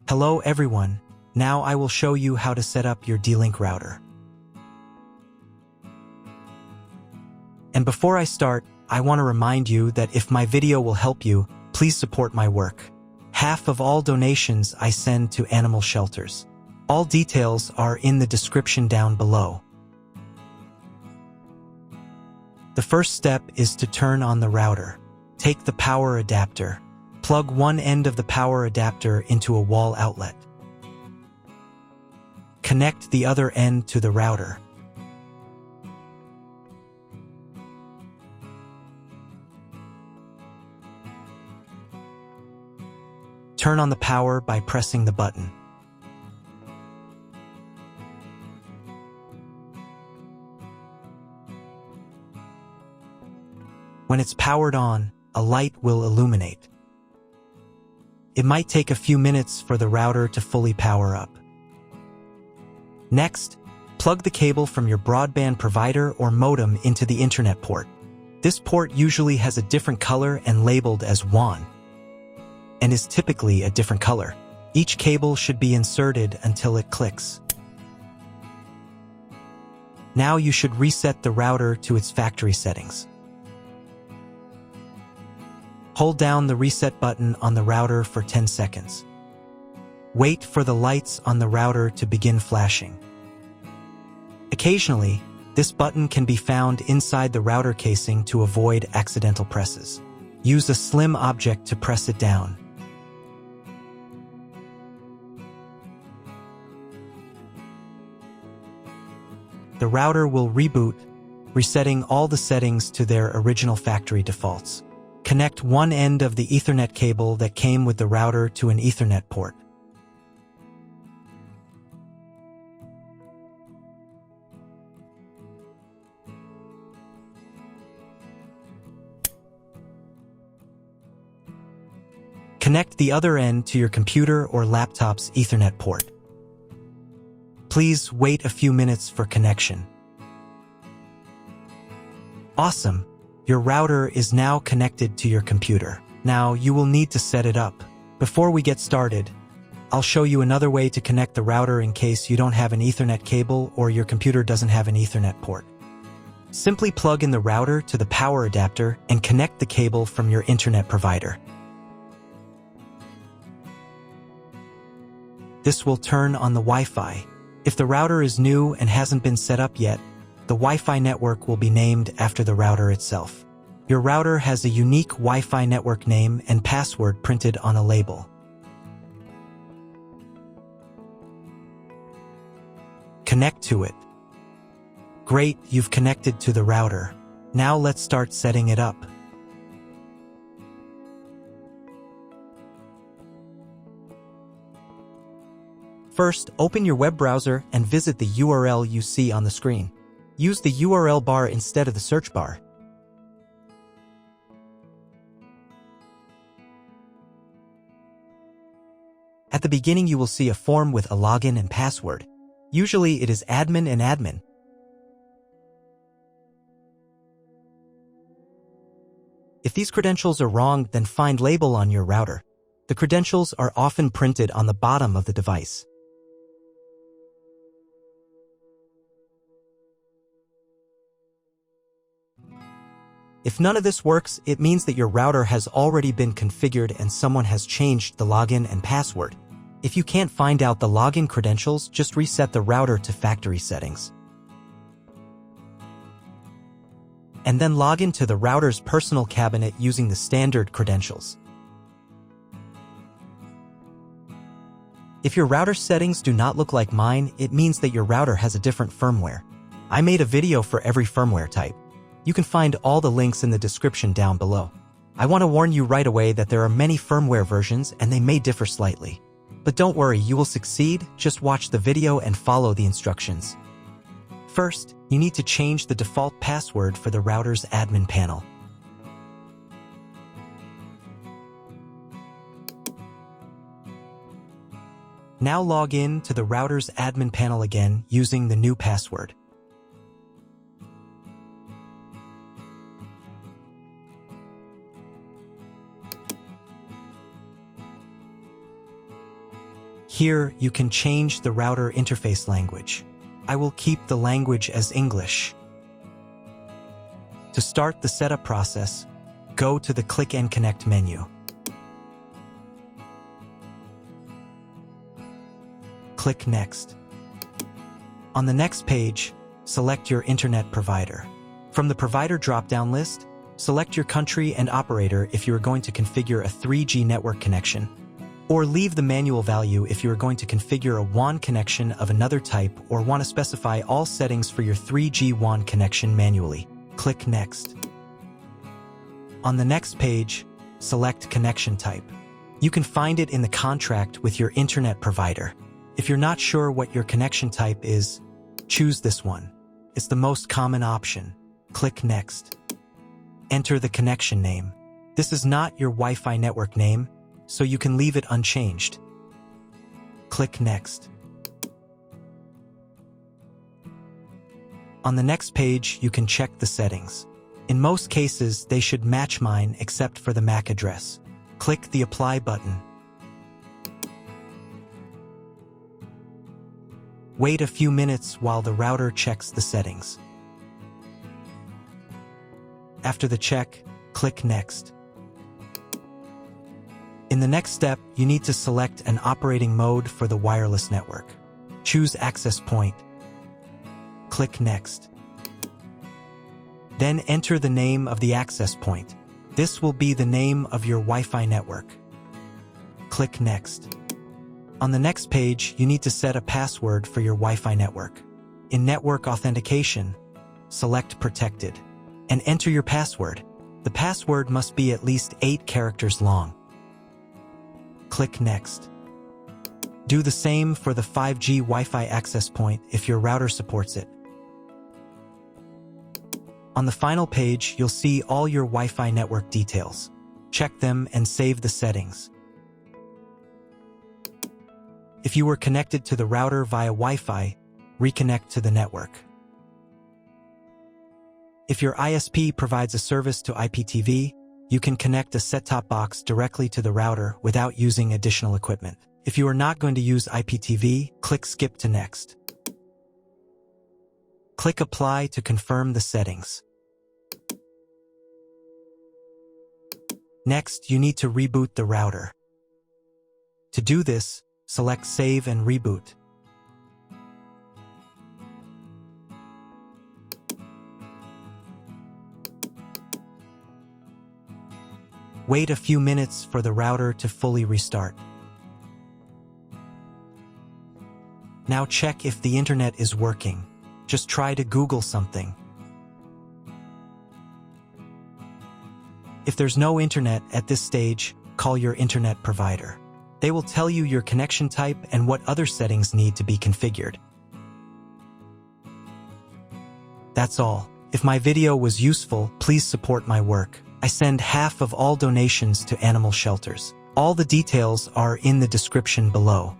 Hello everyone, now I will show you how to set up your D-Link router. And before I start, I want to remind you that if my video will help you, please support my work. Half of all donations I send to animal shelters. All details are in the description down below. The first step is to turn on the router. Take the power adapter. Plug one end of the power adapter into a wall outlet. Connect the other end to the router. Turn on the power by pressing the button. When it's powered on, a light will illuminate. It might take a few minutes for the router to fully power up. Next, plug the cable from your broadband provider or modem into the internet port. This port usually has a different color and labeled as WAN, and is typically a different color. Each cable should be inserted until it clicks. Now you should reset the router to its factory settings. Hold down the reset button on the router for 10 seconds. Wait for the lights on the router to begin flashing. Occasionally, this button can be found inside the router casing to avoid accidental presses. Use a slim object to press it down. The router will reboot, resetting all the settings to their original factory defaults. Connect one end of the Ethernet cable that came with the router to an Ethernet port. Connect the other end to your computer or laptop's Ethernet port. Please wait a few minutes for connection. Awesome! Your router is now connected to your computer. Now you will need to set it up. Before we get started, I'll show you another way to connect the router in case you don't have an Ethernet cable or your computer doesn't have an Ethernet port. Simply plug in the router to the power adapter and connect the cable from your internet provider. This will turn on the Wi-Fi. If the router is new and hasn't been set up yet, the Wi-Fi network will be named after the router itself. Your router has a unique Wi-Fi network name and password printed on a label. Connect to it. Great, you've connected to the router. Now let's start setting it up. First, open your web browser and visit the URL you see on the screen. Use the URL bar instead of the search bar. At the beginning, you will see a form with a login and password. Usually, it is admin and admin. If these credentials are wrong, then find label on your router. The credentials are often printed on the bottom of the device. If none of this works, it means that your router has already been configured and someone has changed the login and password. If you can't find out the login credentials, just reset the router to factory settings. And then log into the router's personal cabinet using the standard credentials. If your router settings do not look like mine, it means that your router has a different firmware. I made a video for every firmware type. You can find all the links in the description down below. I want to warn you right away that there are many firmware versions and they may differ slightly. But don't worry, you will succeed, just watch the video and follow the instructions. First, you need to change the default password for the router's admin panel. Now log in to the router's admin panel again using the new password. Here, you can change the router interface language. I will keep the language as English. To start the setup process, go to the Click and Connect menu. Click Next. On the next page, select your internet provider. From the provider drop-down list, select your country and operator if you are going to configure a 3G network connection, or leave the manual value if you are going to configure a WAN connection of another type or want to specify all settings for your 3G WAN connection manually. Click Next. On the next page, select connection type. You can find it in the contract with your internet provider. If you're not sure what your connection type is, choose this one. It's the most common option. Click Next. Enter the connection name. This is not your Wi-Fi network name, so you can leave it unchanged. Click Next. On the next page, you can check the settings. In most cases, they should match mine except for the MAC address. Click the Apply button. Wait a few minutes while the router checks the settings. After the check, click Next. In the next step, you need to select an operating mode for the wireless network. Choose Access Point. Click Next. Then enter the name of the access point. This will be the name of your Wi-Fi network. Click Next. On the next page, you need to set a password for your Wi-Fi network. In Network Authentication, select Protected and enter your password. The password must be at least 8 characters long. Click Next. Do the same for the 5G Wi-Fi access point if your router supports it. On the final page, you'll see all your Wi-Fi network details. Check them and save the settings. If you were connected to the router via Wi-Fi, reconnect to the network. If your ISP provides a service to IPTV, you can connect a set-top box directly to the router without using additional equipment. If you are not going to use IPTV, click Skip to Next. Click Apply to confirm the settings. Next, you need to reboot the router. To do this, select Save and Reboot. Wait a few minutes for the router to fully restart. Now check if the internet is working. Just try to Google something. If there's no internet at this stage, call your internet provider. They will tell you your connection type and what other settings need to be configured. That's all. If my video was useful, please support my work. I send half of all donations to animal shelters. All the details are in the description below.